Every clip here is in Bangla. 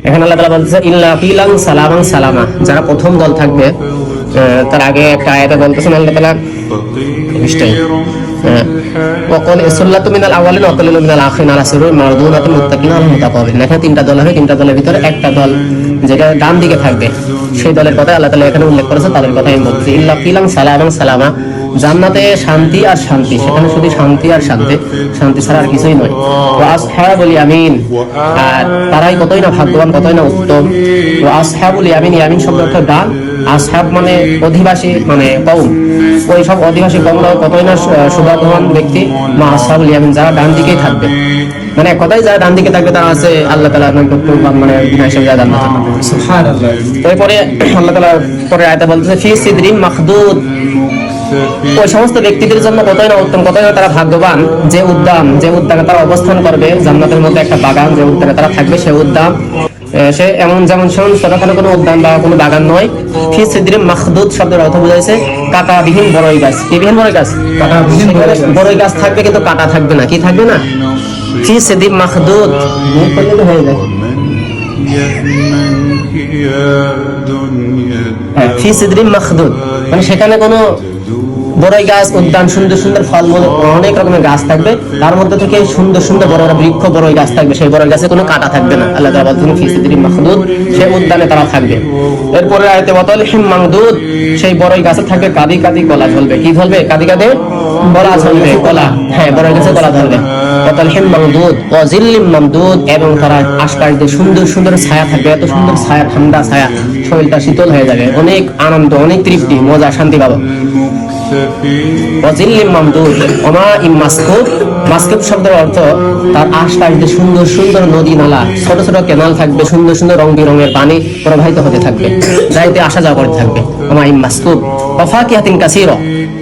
এখানে আল্লাহ তাআলা বলতেছে ইল্লা কিলান সালামান সালামা, যারা প্রথম দল থাকবে তার আগে একটা আয়াতে বলতেছেন আল্লাহ তাআলা ওয়াকাল সুল্লাতু মিনাল আওয়ালিন ওয়া কালিলুম মিনাল আখিরিন আলা সুরুরিন মারদুনাতিন মুত্তাকিনা আলা মুতাকাবিলিন। এখানে তিনটা দল হবে, তিনটা দলের ভিতরে একটা দল যেটা ডান দিকে থাকবে সেই দলের কথা আল্লাহ তাআলা এখানে উল্লেখ করেছে, তাদের কথাই আমি বলছি। ইল্লা কিলান সালামান সালামা, জান্নাতে শান্তি আর শান্তি, সেখানে শুধু শান্তি আর শান্তি, শান্তি ছাড়া আর কিছুই নয়। ওয়া আসহাবুল ইয়ামিন, আর তারাই কতই না ভাগ্যবান, কতই না উত্তম। ওয়া আসহাবুল ইয়ামিন, ইয়ামিন শব্দ অর্থ ডান, আসহাব মানে অধিবাসী, মানে কওম, ওই সব অধিবাসী কওমরাও কতই না সুভাগ্যবান ব্যক্তি। মা আসহাবুল ইয়ামিন, যারা ডান দিকেই থাকবে, মানে কথাই যারা ডান দিকে থাকবে তারা আছে আল্লাহ তাআলার নৈকট্যবান, মানে বিনা হিসাবে যায় জান্নাতে। সুবহানাল্লাহ। এরপরে আল্লাহ তাআলা পরে আয়াতে বলতেছে ফি সিদরিন মাখদুদ, ওই সমস্ত ব্যক্তিদের জন্য কতই না উত্তম, কতই না তারা ভাগ্যবান, যে উদ্যানে তারা অবস্থান করবে, জান্নাতের মধ্যে একটা বাগান, যে উদ্যানে তারা থাকবে সে উদ্যান, সে এমন যেমন ছোটখাটো কোনো উদ্যান বা কোনো বাগান নয়। ফি সিদরিন মাখদুদ শব্দের অর্থ বোঝাইছে কাঁটাবিহীন বড়ই গাছ। কি বিহীন বড়ই গাছ? কাঁটাবিহীন বড়ই গাছ থাকবে, কিন্তু কাঁটা থাকবে না। কি থাকবে না? ফি সিদরিন মাখদুদ হয়ে যায়, ফি সিদরিন মাখদুদ মানে সেখানে কোনো বড়ই গাছ, উদ্যান, সুন্দর সুন্দর ফলমূল, অনেক রকমের গাছ থাকবে, তার মধ্যে থেকে সুন্দর সুন্দর বড় বড় বৃক্ষ বড়ই গাছ থাকবে, সেই বড়ই গাছে কোনো কাঁটা থাকবে না। আল্লাহ তাআলা বলেন ফি সিদরিন মাখদুদ, সেই উদ্যানে তারা থাকবে। এরপরে আয়াতে ওয়াতালহিম মামদুদ, সেই বড়ই গাছে থাকবে কাদি কাদি কলা ঝলবে। কি ঝলবে? কাদি কাদি কলা ঝলবে, কলা, হ্যাঁ বড়ই গাছে কলা ঝলবে। ওয়াতালহিম মামদুদ ওয়া জিল্লিম মামদুদ, এবং তারা আশপাশ দিয়ে সুন্দর সুন্দর ছায়া থাকবে, এত সুন্দর ছায়া, ঠান্ডা ছায়া, শরীরটা শীতল হয়ে যাবে, অনেক আনন্দ, অনেক তৃপ্তি, মজা, শান্তি পাবো। মাসকুব শব্দের অর্থ তার আশপাশ দিয়ে সুন্দর সুন্দর নদী নালা, ছোট ছোট কেনাল থাকবে, সুন্দর সুন্দর রং বেরঙের পানি প্রবাহিত হতে থাকবে, যাইতে আসা যাওয়া করতে থাকবে। মাসকুব ওয়া ফাকিহাতিন কাসীরা,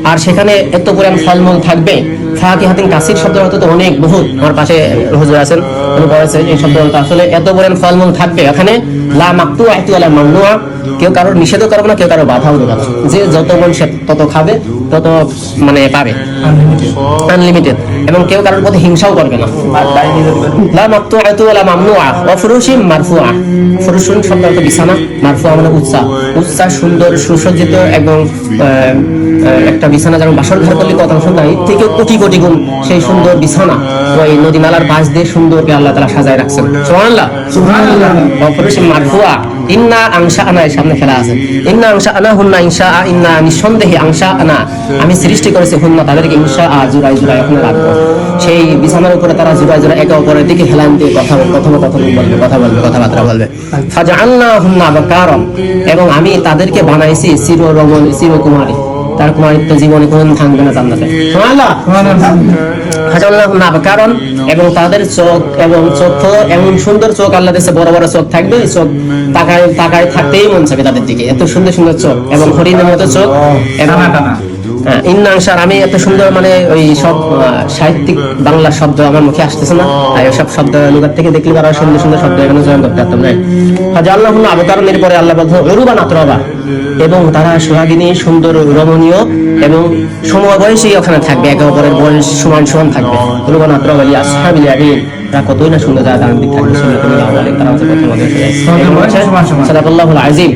আর সেখানে এত পরিমাণ ফলমূল থাকবে। ফাকিহাতিন কাসীর শব্দের অর্থ তো অনেক, বহুত। আমার পাশে হুজুর আছেন, উনি বলেছে এই শব্দের অর্থ আসলে এত পরিমাণ ফলমূল থাকবে এখানে, লা মাকতুআতি ওয়ালা মামনুআ, কেউ কারোর নিষেধও করবে না, কেউ কারোর বাধাও দেবে না, যে যত মন সে তত খাবে, তত মানে পাবে, আনলিমিটেড, এবং কেউ কারোর প্রতি হিংসাও করবে না। লা মাকতুআতু ওয়ালা মামনুআ ওয়া ফুরুশিন মারফুআ, ফুরুশুন শব্দ অর্থ বিছানা, মারফুআ মানে উচ্চা, উচ্চা সুন্দর সুসজ্জিত, এবং একটা বিছানা যেমন বাসর ঘর করলে কত সুন্দর, এর থেকে কোটি কোটি গুণ সেই সুন্দর বিছানা ওই নদী নালার পাশ দিয়ে সুন্দর করে আল্লাহ তাআলা সাজায় রাখছেন। সুবহানাল্লাহ, সুবহানাল্লাহ। ওয়া ফুরুশিন মারফুআ, ইন্না আনশাআনা, এর সামনে খেলা আছে, ইন্না আনশাআনা হুন্না ইনশা, ইন্না নিঃসন্দেহে আনশাআনা, আমি সৃষ্টি করেছি হুন্না, তাদেরকে ইনশা জুরাই জুরাই ওখানে রাখবো। সেই বিছানার উপরে তারা জুরাই জুরাই একে অপরের দিকে হেলান দিয়ে কথা বলবে, কথাবার্তা বলবে। ফাজআলনা হুন্না আবকারম, এবং আমি তাদেরকে বানাইছি চিররমণ, চিরকুমারী, তার কুমারিত্ব জীবনে কোনদিন থাকবে না জান্নাতে। সুবহানাল্লাহ, সুবহানাল্লাহ। এবং তাদের চোখ, এবং চোখ এমন সুন্দর চোখ আল্লাহ দিয়েছে, বড় বড় চোখ থাকবে, চোখ তাকায় তাকায় থাকতেই মন চাবে তাদের দিকে, এত সুন্দর সুন্দর চোখ, এবং হরিণের মতো চোখ। ইন্নাংশার, আমি এত সুন্দর, মানে ওই সব সাহিত্যিক বাংলা শব্দ আমার মুখে আসতেছে না, আর ওই সব শব্দ লুগার থেকে দেখলে আরো সুন্দর সুন্দর শব্দ এখানে চয়ন করতে পারতাম না। আল্লাহ আবকারণের পরে আল্লাহ বলছেন উরুবান আতরাবা, এবং তারা সোহাগিনী, সুন্দর, রমণীয়, এবং সমবয়সী ওখানে থাকবে, একে অপরের বয়স সমান সমান থাকবে। উরুবান আতরাবা লিয়া আসহাবিল ইয়ামিন, তারা কতই না সুন্দর, যারা ডান দিক থাকবে, তারা হচ্ছে প্রথম। সাদাকাল্লাহুল আযীম।